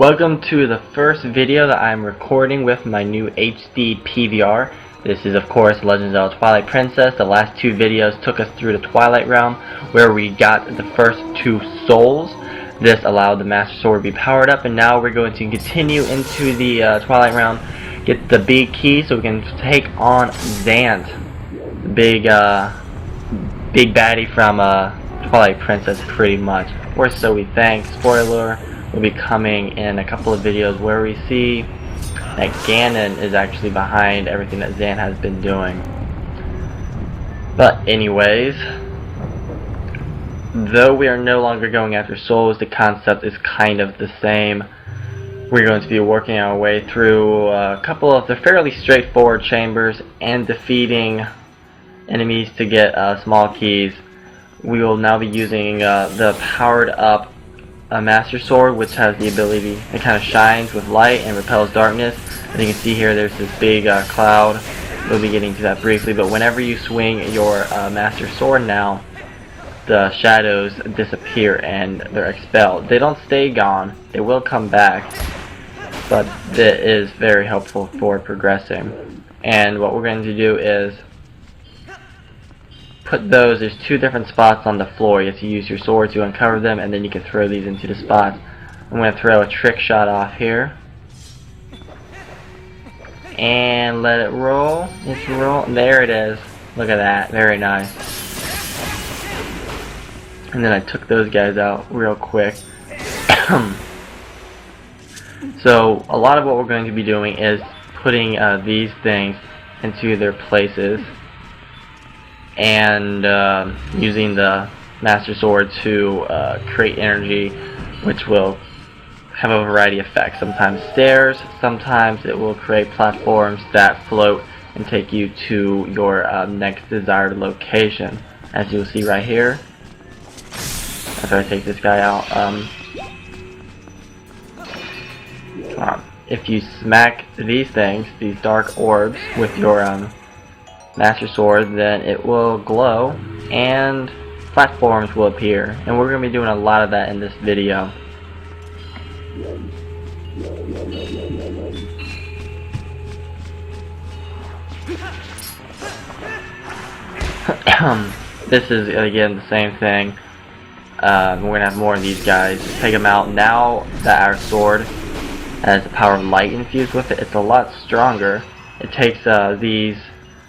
Welcome to the first video that I'm recording with my new HD PVR. This is of course Legend of Zelda Twilight Princess. The last two videos took us through the Twilight Realm where we got the first two souls. This allowed the Master Sword to be powered up, and now we're going to continue into the Twilight Realm, get the big key so we can take on Zant, the big baddie from Twilight Princess pretty much. Or so we think. Spoiler will be coming in a couple of videos where we see that Ganon is actually behind everything that Zant has been doing. But anyways, though we are no longer going after souls, the concept is kind of the same. We're going to be working our way through a couple of the fairly straightforward chambers and defeating enemies to get small keys. We will now be using the powered up Master Sword, which has the ability, it kind of shines with light and repels darkness. As you can see here, there's this big cloud. We'll be getting to that briefly, but whenever you swing your Master Sword now, the shadows disappear and they're expelled. They don't stay gone, they will come back, but it is very helpful for progressing. And what we're going to do is put those, there's two different spots on the floor. You have to use your sword to uncover them, and then you can throw these into the spots. I'm going to throw a trick shot off here and let it roll. It's roll. There it is. Look at that. Very nice. And then I took those guys out real quick. So a lot of what we're going to be doing is putting these things into their places and using the Master Sword to create energy, which will have a variety of effects. Sometimes stairs, sometimes it will create platforms that float and take you to your next desired location. As you'll see right here, after I take this guy out, if you smack these things, these dark orbs, with your Master Sword, then it will glow and platforms will appear, and we're going to be doing a lot of that in this video. This is again the same thing. We're going to have more of these guys. Take them out. Now that our sword has the power of light infused with it, it's a lot stronger. It takes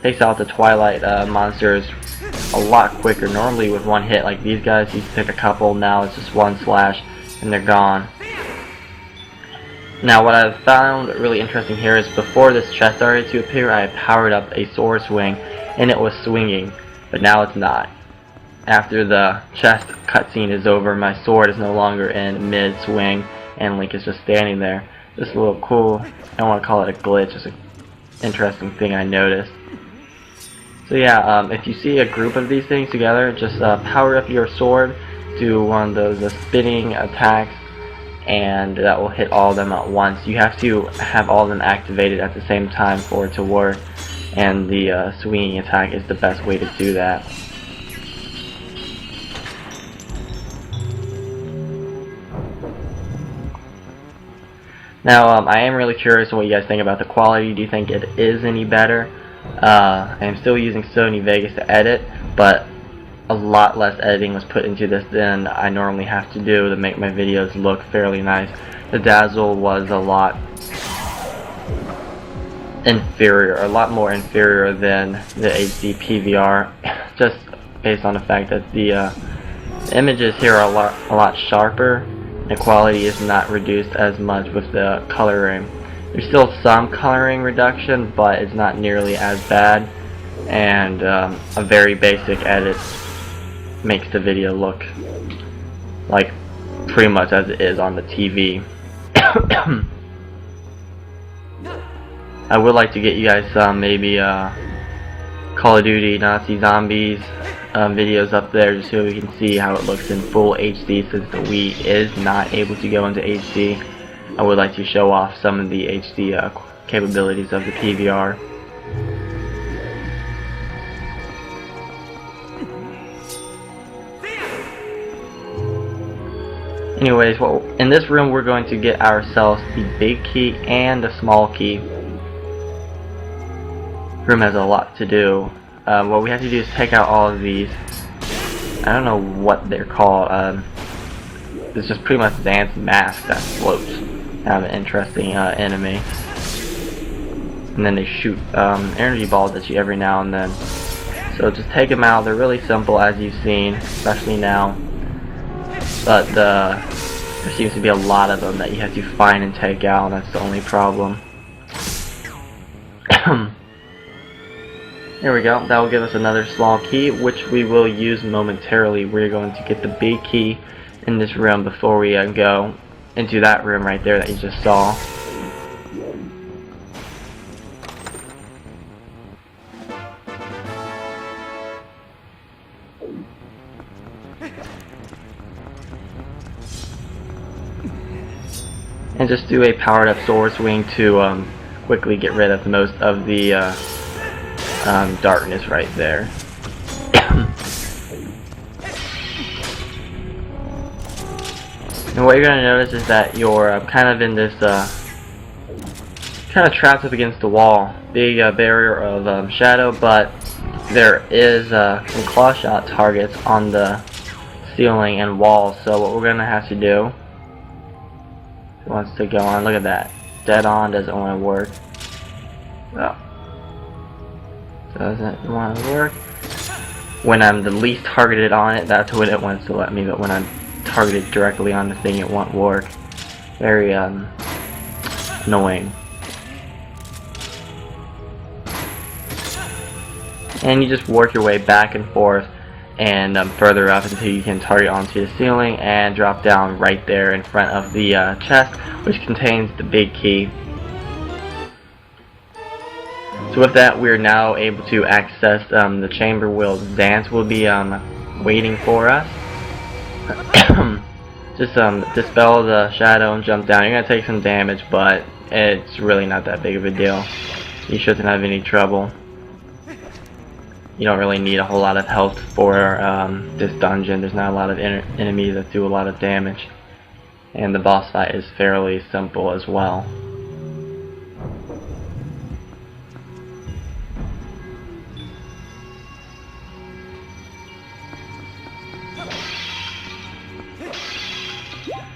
takes out the Twilight monsters a lot quicker. Normally with one hit, like these guys, you pick a couple. Now it's just one slash and they're gone. Now what I've found really interesting here is before this chest started to appear, I had powered up a sword swing and it was swinging, but now it's not. After the chest cutscene is over, my sword is no longer in mid swing and Link is just standing there. Just a little cool, I don't want to call it a glitch, it's an interesting thing I noticed. So yeah, if you see a group of these things together, just power up your sword, do one of those spinning attacks, and that will hit all of them at once. You have to have all of them activated at the same time for it to work, and the swinging attack is the best way to do that. Now, I am really curious what you guys think about the quality. Do you think it is any better? I am still using Sony Vegas to edit, but a lot less editing was put into this than I normally have to do to make my videos look fairly nice. The dazzle was a lot inferior, a lot more inferior than the HD PVR, just based on the fact that the images here are a lot sharper. The quality is not reduced as much with the coloring. There's still some coloring reduction, but it's not nearly as bad, and a very basic edit makes the video look like pretty much as it is on the TV. I would like to get you guys some maybe Call of Duty Nazi Zombies videos up there just so we can see how it looks in full HD, since the Wii is not able to go into HD. I would like to show off some of the HD capabilities of the PVR. Anyways, well, in this room we're going to get ourselves the big key and the small key. Room has a lot to do. What we have to do is take out all of these. I don't know what they're called. It's just pretty much Zant's mask that floats. Kind of an interesting enemy. And then they shoot energy balls at you every now and then. So just take them out. They're really simple, as you've seen, especially now. But there seems to be a lot of them that you have to find and take out, and that's the only problem. There we go. That will give us another small key, which we will use momentarily. We're going to get the big key in this room before we go into that room right there that you just saw. And just do a powered up sword swing to quickly get rid of most of the darkness right there. And what you're going to notice is that you're kind of in this kind of trapped up against the wall. Big barrier of shadow, but there is some claw shot targets on the ceiling and walls. So what we're going to have to do, it wants to go on, look at that, dead on, doesn't want to work. Oh. Doesn't want to work. When I'm the least targeted on it, that's when it wants to let me, but when I'm targeted directly on the thing, it won't work. Very annoying. And you just work your way back and forth and further up until you can target onto the ceiling and drop down right there in front of the chest, which contains the big key. So with that, we're now able to access the chamber where Zant will be waiting for us. Just dispel the shadow and jump down. You're going to take some damage, but it's really not that big of a deal. You shouldn't have any trouble. You don't really need a whole lot of health for this dungeon. There's not a lot of enemies that do a lot of damage. And the boss fight is fairly simple as well.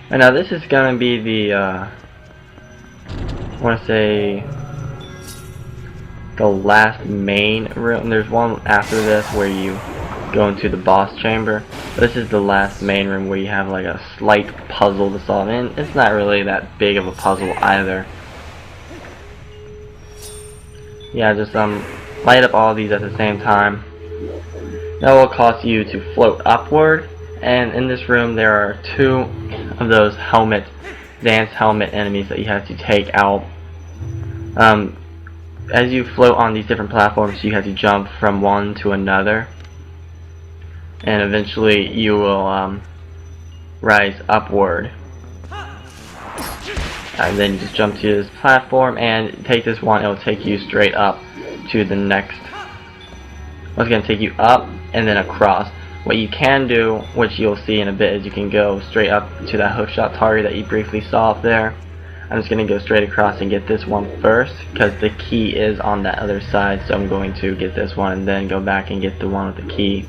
And now this is going to be the, I want to say, the last main room. There's one after this where you go into the boss chamber. But this is the last main room where you have like a slight puzzle to solve. And it's not really that big of a puzzle either. Yeah, just light up all these at the same time. That will cause you to float upward. And in this room there are two of those Zant's helmet enemies that you have to take out. As you float on these different platforms, you have to jump from one to another, and eventually you will rise upward. And then you just jump to this platform and take this one. It will take you straight up to the next. It's going to take you up and then across. What you can do, which you'll see in a bit, is you can go straight up to that hookshot target that you briefly saw up there. I'm just going to go straight across and get this one first, because the key is on that other side, so I'm going to get this one and then go back and get the one with the key.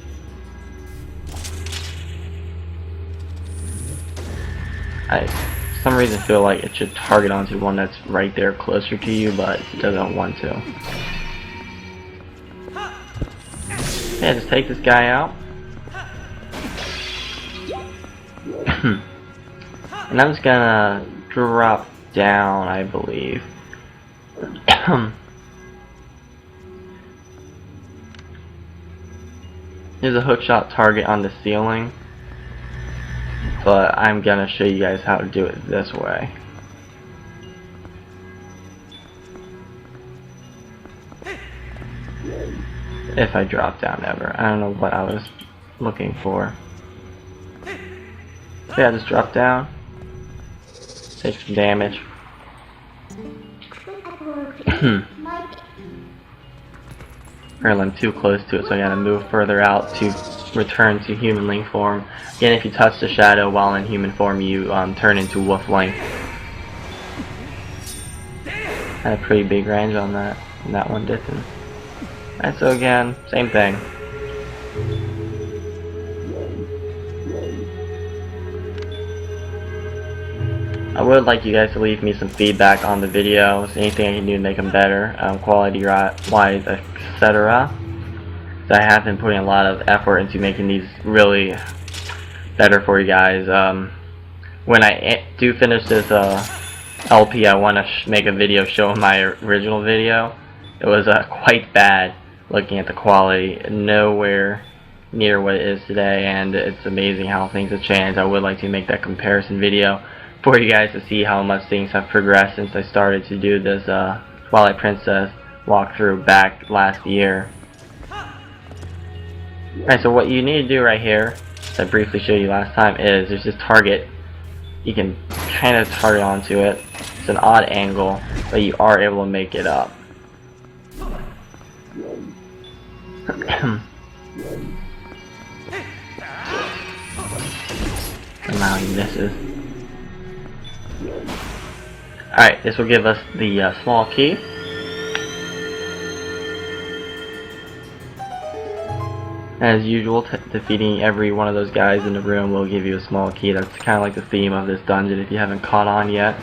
I, for some reason, feel like it should target onto the one that's right there closer to you, but it doesn't want to. Yeah, just take this guy out. And I'm just gonna drop down, I believe. There's a hookshot target on the ceiling, but I'm gonna show you guys how to do it this way. If I drop down ever. I don't know what I was looking for. Yeah, just drop down. Take some damage. Apparently I'm too close to it, so I gotta move further out to return to humanling form. Again, if you touch the shadow while in human form, you turn into wolfling. Had a pretty big range on that, and that one didn't. Alright, so again, same thing. I would like you guys to leave me some feedback on the videos, anything I can do to make them better, quality-wise, etc. I have been putting a lot of effort into making these really better for you guys. When I do finish this LP, I want to make a video showing my original video. It was quite bad looking at the quality, nowhere near what it is today, and it's amazing how things have changed. I would like to make that comparison video for you guys to see how much things have progressed since I started to do this Twilight Princess walkthrough back last year. Alright, so what you need to do right here, as I briefly showed you last time, is there's this target. You can kind of target onto it. It's an odd angle, but you are able to make it up. Somehow he misses. Alright, this will give us the small key. As usual, defeating every one of those guys in the room will give you a small key. That's kind of like the theme of this dungeon if you haven't caught on yet.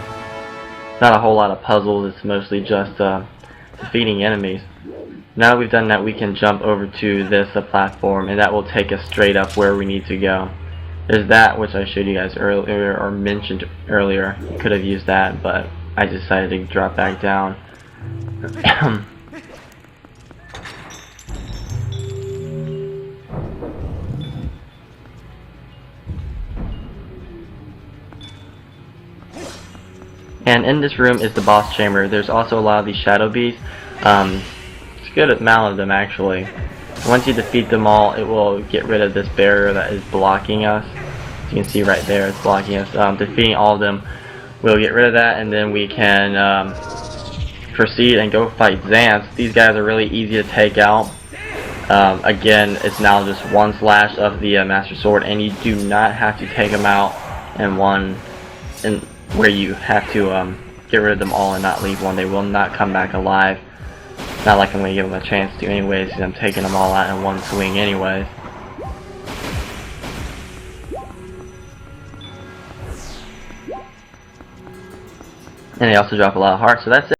Not a whole lot of puzzles, it's mostly just defeating enemies. Now that we've done that, we can jump over to this platform, and that will take us straight up where we need to go. There's that, which I showed you guys earlier, or mentioned earlier. You could have used that, but I decided to drop back down. And in this room is the boss chamber. There's also a lot of these shadow beasts. It's a good amount of them actually. Once you defeat them all, it will get rid of this barrier that is blocking us. As you can see right there, it's blocking us. Defeating all of them will get rid of that, and then we can proceed and go fight Zant. These guys are really easy to take out. Again, it's now just one slash of the Master Sword, and you do not have to take them out in one, where you have to get rid of them all and not leave one. They will not come back alive. Not like I'm going to give them a chance to anyways, because I'm taking them all out in one swing anyways. And they also drop a lot of hearts, so that's